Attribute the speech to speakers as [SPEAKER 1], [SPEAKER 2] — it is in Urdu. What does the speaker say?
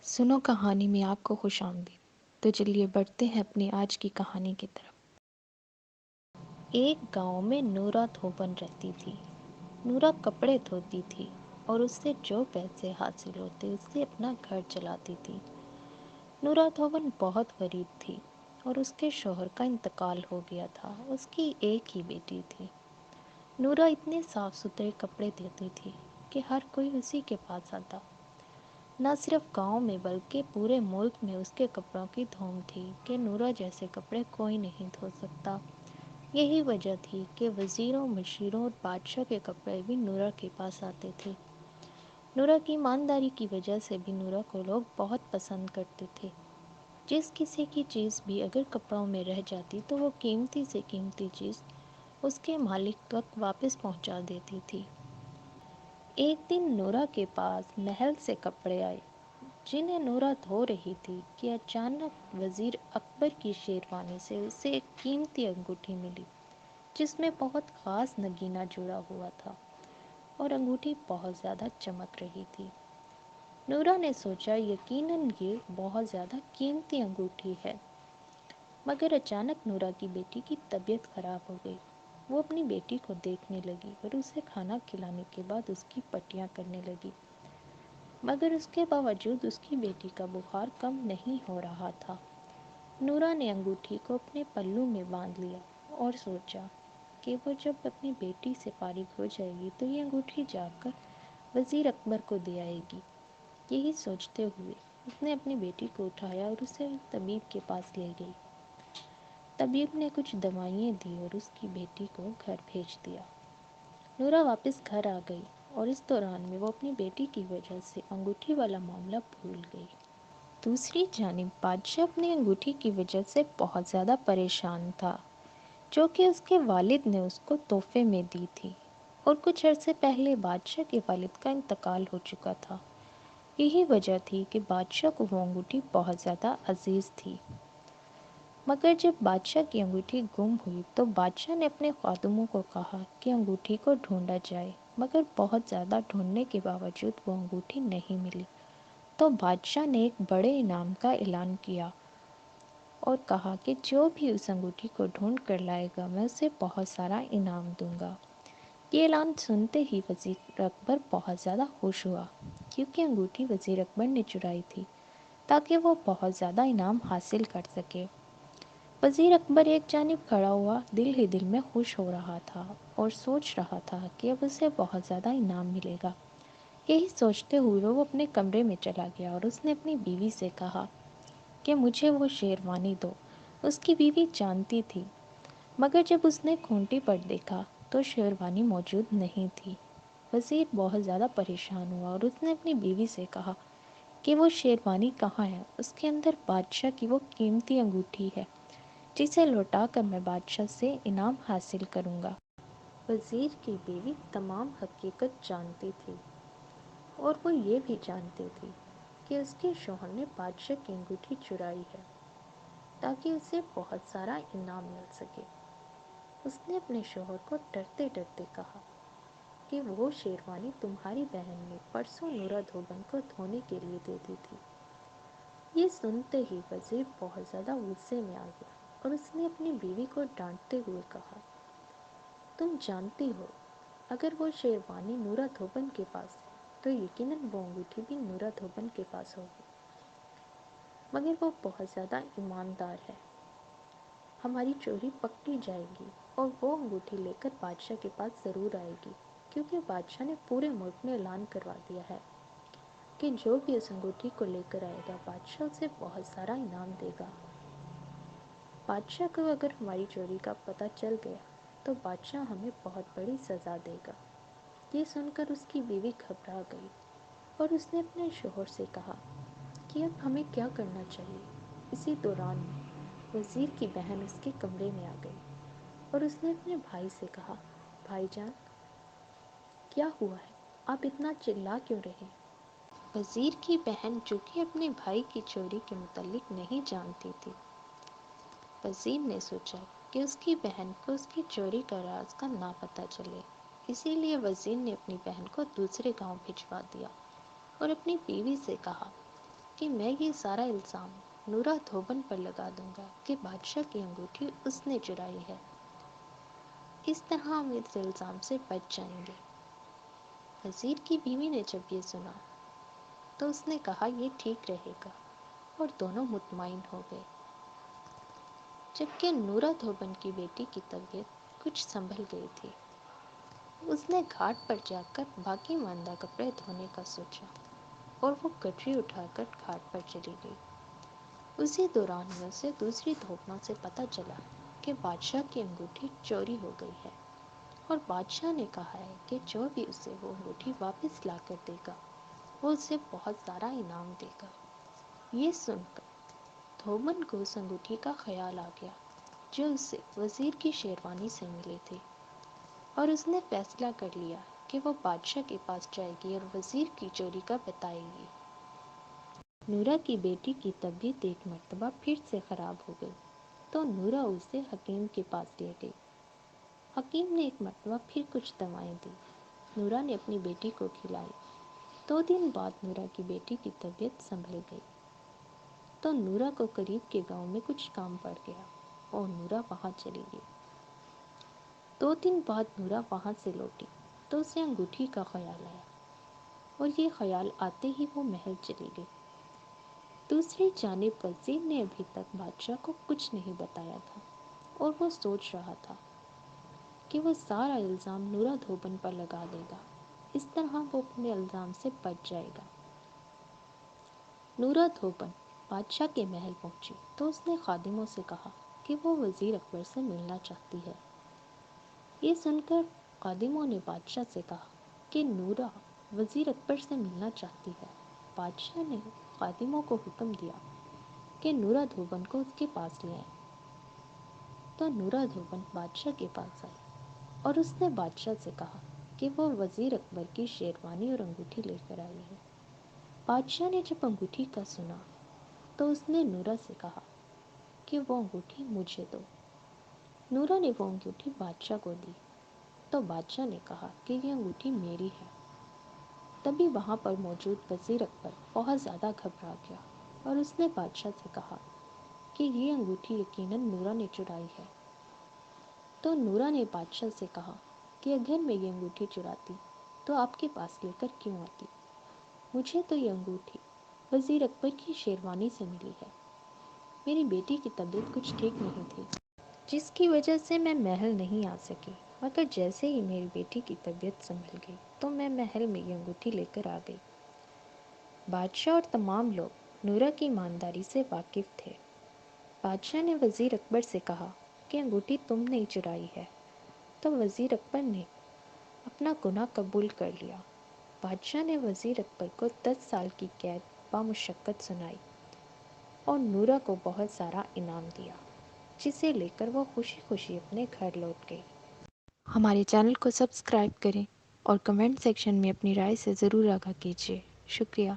[SPEAKER 1] سنو کہانی میں آپ کو خوش آمدید۔ تو چلیے بڑھتے ہیں اپنی آج کی کہانی کی طرف۔ ایک گاؤں میں نورا دھوبن رہتی تھی۔ نورا کپڑے دھوتی تھی اور اس سے جو پیسے حاصل ہوتے اس سے اپنا گھر چلاتی تھی۔ نورا دھوبن بہت غریب تھی اور اس کے شوہر کا انتقال ہو گیا تھا۔ اس کی ایک ہی بیٹی تھی۔ نورا اتنے صاف ستھرے کپڑے دیتی تھی کہ ہر کوئی اسی کے پاس آتا۔ نہ صرف گاؤں میں بلکہ پورے ملک میں اس کے کپڑوں کی دھوم تھی کہ نورا جیسے کپڑے کوئی نہیں دھو سکتا۔ یہی وجہ تھی کہ وزیروں، مشیروں اور بادشاہ کے کپڑے بھی نورا کے پاس آتے تھے۔ نورا کی ایمانداری کی وجہ سے بھی نورا کو لوگ بہت پسند کرتے تھے۔ جس کسی کی چیز بھی اگر کپڑوں میں رہ جاتی تو وہ قیمتی سے قیمتی چیز اس کے مالک تک واپس پہنچا دیتی تھی۔ ایک دن نورا کے پاس محل سے کپڑے آئے جنہیں نورا دھو رہی تھی کہ اچانک وزیر اکبر کی شیروانی سے اسے ایک قیمتی انگوٹھی ملی جس میں بہت خاص نگینہ جڑا ہوا تھا اور انگوٹھی بہت زیادہ چمک رہی تھی۔ نورا نے سوچا یقیناً یہ بہت زیادہ قیمتی انگوٹھی ہے، مگر اچانک نورا کی بیٹی کی طبیعت خراب ہو گئی۔ وہ اپنی بیٹی کو دیکھنے لگی اور اسے کھانا کھلانے کے بعد اس کی پٹیاں کرنے لگی، مگر اس کے باوجود اس کی بیٹی کا بخار کم نہیں ہو رہا تھا۔ نورا نے انگوٹھی کو اپنے پلو میں باندھ لیا اور سوچا کہ وہ جب اپنی بیٹی سے فارغ ہو جائے گی تو یہ انگوٹھی جا کر وزیر اکبر کو دے آئے گی۔ یہی سوچتے ہوئے اس نے اپنی بیٹی کو اٹھایا اور اسے طبیب کے پاس لے گئی۔ طبیب نے کچھ دوائیں دی اور اس کی بیٹی کو گھر بھیج دیا۔ نورا واپس گھر آ گئی اور اس دوران میں وہ اپنی بیٹی کی وجہ سے انگوٹھی والا معاملہ بھول گئی۔ دوسری جانب بادشاہ اپنی انگوٹھی کی وجہ سے بہت زیادہ پریشان تھا، جو کہ اس کے والد نے اس کو تحفے میں دی تھی، اور کچھ عرصے پہلے بادشاہ کے والد کا انتقال ہو چکا تھا۔ یہی وجہ تھی کہ بادشاہ کو وہ انگوٹھی بہت زیادہ عزیز تھی۔ مگر جب بادشاہ کی انگوٹھی گم ہوئی تو بادشاہ نے اپنے خادموں کو کہا کہ انگوٹھی کو ڈھونڈا جائے، مگر بہت زیادہ ڈھونڈنے کے باوجود وہ انگوٹھی نہیں ملی۔ تو بادشاہ نے ایک بڑے انعام کا اعلان کیا اور کہا کہ جو بھی اس انگوٹھی کو ڈھونڈ کر لائے گا میں اسے بہت سارا انعام دوں گا۔ یہ اعلان سنتے ہی وزیر اکبر بہت زیادہ خوش ہوا، کیونکہ انگوٹھی وزیر اکبر نے چرائی تھی تاکہ وہ بہت زیادہ انعام حاصل کر سکے۔ وزیر اکبر ایک جانب کھڑا ہوا دل ہی دل میں خوش ہو رہا تھا اور سوچ رہا تھا کہ اب اسے بہت زیادہ انعام ملے گا۔ یہی سوچتے ہوئے وہ اپنے کمرے میں چلا گیا اور اس نے اپنی بیوی سے کہا کہ مجھے وہ شیروانی دو۔ اس کی بیوی جانتی تھی، مگر جب اس نے کھونٹی پر دیکھا تو شیروانی موجود نہیں تھی۔ وزیر بہت زیادہ پریشان ہوا اور اس نے اپنی بیوی سے کہا کہ وہ شیروانی کہاں ہے؟ اس کے اندر بادشاہ کی وہ قیمتی انگوٹھی ہے جسے لوٹا کر میں بادشاہ سے انعام حاصل کروں گا۔ وزیر کی بیوی تمام حقیقت جانتی تھی اور وہ یہ بھی جانتی تھی کہ اس کے شوہر نے بادشاہ کی انگوٹھی چرائی ہے تاکہ اسے بہت سارا انعام مل سکے۔ اس نے اپنے شوہر کو ڈرتے ڈرتے کہا کہ وہ شیروانی تمہاری بہن نے پرسوں نورا دھوبن کو دھونے کے لیے دے دی تھی۔ یہ سنتے ہی وزیر بہت زیادہ غصے میں آ گیا اور اس نے اپنی بیوی کو ڈانٹتے ہوئے کہا، تم جانتی ہو اگر وہ شیروانی نورا دھوبن کے پاس ہے تو یقیناً وہ انگوٹھی بھی نورا دھوبن کے پاس ہوگی، مگر وہ بہت زیادہ ایماندار ہے۔ ہماری چوری پکڑی جائے گی اور وہ انگوٹھی لے کر بادشاہ کے پاس ضرور آئے گی، کیونکہ بادشاہ نے پورے ملک میں اعلان کروا دیا ہے کہ جو بھی اس انگوٹھی کو لے کر آئے گا بادشاہ اسے بہت سارا انعام دے گا۔ بادشاہ کو اگر ہماری چوری کا پتہ چل گیا تو بادشاہ ہمیں بہت بڑی سزا دے گا۔ یہ سن کر اس کی بیوی گھبرا گئی اور اس نے اپنے شوہر سے کہا کہ اب ہمیں کیا کرنا چاہیے۔ اسی دوران وزیر کی بہن اس کے کمرے میں آ گئی اور اس نے اپنے بھائی سے کہا، بھائی جان کیا ہوا ہے؟ آپ اتنا چلا کیوں رہے؟ وزیر کی بہن جو کہ اپنے بھائی کی چوری کے متعلق نہیں جانتی تھی، وزیر نے سوچا کہ اس کی بہن کو اس کی چوری کا راز کا نہ پتہ چلے، اسی لیے وزیر نے اپنی بہن کو دوسرے گاؤں بھجوا دیا اور اپنی بیوی سے کہا کہ میں یہ سارا الزام نورا دھوبن پر لگا دوں گا کہ بادشاہ کی انگوٹھی اس نے چرائی ہے۔ اس طرح ہم اس الزام سے بچ جائیں گے۔ وزیر کی بیوی نے جب یہ سنا تو اس نے کہا یہ ٹھیک رہے گا، اور دونوں مطمئن ہو گئے۔ جبکہ نورا دھوبن کی بیٹی کی طبیعت کچھ سنبھل گئی تھی، اس نے گھاٹ پر جا کر باقی ماندہ کپڑے دھونے کا سوچا، اور وہ گٹری اٹھا کر گھاٹ پر چلی گئی۔ اسی دوران میں اسے دوسری دھوبنوں سے پتہ چلا کہ بادشاہ کی انگوٹھی چوری ہو گئی ہے، اور بادشاہ نے کہا ہے کہ جو بھی اسے وہ انگوٹھی واپس لا کر دے گا وہ اسے بہت سارا انعام دے گا۔ یہ سن کر دھوبن کو اس انگوٹھی کا خیال آ گیا جو اسے وزیر کی شیروانی سے ملی تھی، اور اس نے فیصلہ کر لیا کہ وہ بادشاہ کے پاس جائے گی اور وزیر کی چوری کا بتائے گی۔ نورا کی بیٹی کی طبیعت ایک مرتبہ پھر سے خراب ہو گئی تو نورا اسے حکیم کے پاس لے گئی۔ حکیم نے ایک مرتبہ پھر کچھ دوائیں دی، نورا نے اپنی بیٹی کو کھلائی۔ 2 دن بعد نورا کی بیٹی کی طبیعت سنبھل گئی تو نورا کو قریب کے گاؤں میں کچھ کام پڑ گیا اور نورا وہاں چلی گئی۔ 2 دن بعد نورا وہاں سے لوٹی تو اسے انگوٹھی کا خیال آیا، اور یہ خیال آتے ہی وہ محل چلی گئی۔ دوسری جانب وزیر نے ابھی تک بادشاہ کو کچھ نہیں بتایا تھا، اور وہ سوچ رہا تھا کہ وہ سارا الزام نورا دھوبن پر لگا دے گا، اس طرح وہ اپنے الزام سے بچ جائے گا۔ نورا دھوبن بادشاہ کے محل پہنچی تو اس نے خادموں سے کہا کہ وہ وزیر اکبر سے ملنا چاہتی ہے۔ یہ سن کر خادموں نے بادشاہ سے کہا کہ نورا وزیر اکبر سے ملنا چاہتی ہے۔ بادشاہ نے خادموں کو حکم دیا کہ نورا دھوبن کو اس کے پاس لے آئیں۔ تو نورا دھوبن بادشاہ کے پاس آئی، اور اس نے بادشاہ سے کہا کہ وہ وزیر اکبر کی شیروانی اور انگوٹھی لے کر آئی ہے۔ بادشاہ نے جب انگوٹھی کا سنا تو اس نے نورا سے کہا کہ وہ انگوٹھی مجھے دو۔ نورا نے وہ انگوٹھی بادشاہ کو دی تو بادشاہ نے کہا کہ یہ انگوٹھی میری ہے۔ تبھی وہاں پر موجود وزیر اکبر بہت زیادہ گھبرا گیا، اور اس نے بادشاہ سے کہا کہ یہ انگوٹھی یقیناً نورا نے چرائی ہے۔ تو نورا نے بادشاہ سے کہا کہ اگر میں یہ انگوٹھی چراتی تو آپ کے پاس لے کر کیوں آتی؟ مجھے تو یہ انگوٹھی وزیر اکبر کی شیروانی سے ملی ہے۔ میری بیٹی کی طبیعت کچھ ٹھیک نہیں تھی، جس کی وجہ سے میں محل نہیں آ سکی، مگر جیسے ہی میری بیٹی کی طبیعت سنبھل گئی تو میں محل میں یہ انگوٹھی لے کر آ گئی۔ بادشاہ اور تمام لوگ نورا کی ایمانداری سے واقف تھے۔ بادشاہ نے وزیر اکبر سے کہا کہ انگوٹھی تم نے چرائی ہے، تو وزیر اکبر نے اپنا گناہ قبول کر لیا۔ بادشاہ نے وزیر اکبر کو 10 سال کی قید بامشقت سنائی، اور نورا کو بہت سارا انعام دیا، جسے لے کر وہ خوشی خوشی اپنے گھر لوٹ گئی۔ ہمارے چینل کو سبسکرائب کریں اور کمنٹ سیکشن میں اپنی رائے سے ضرور آگاہ کیجیے۔ شکریہ۔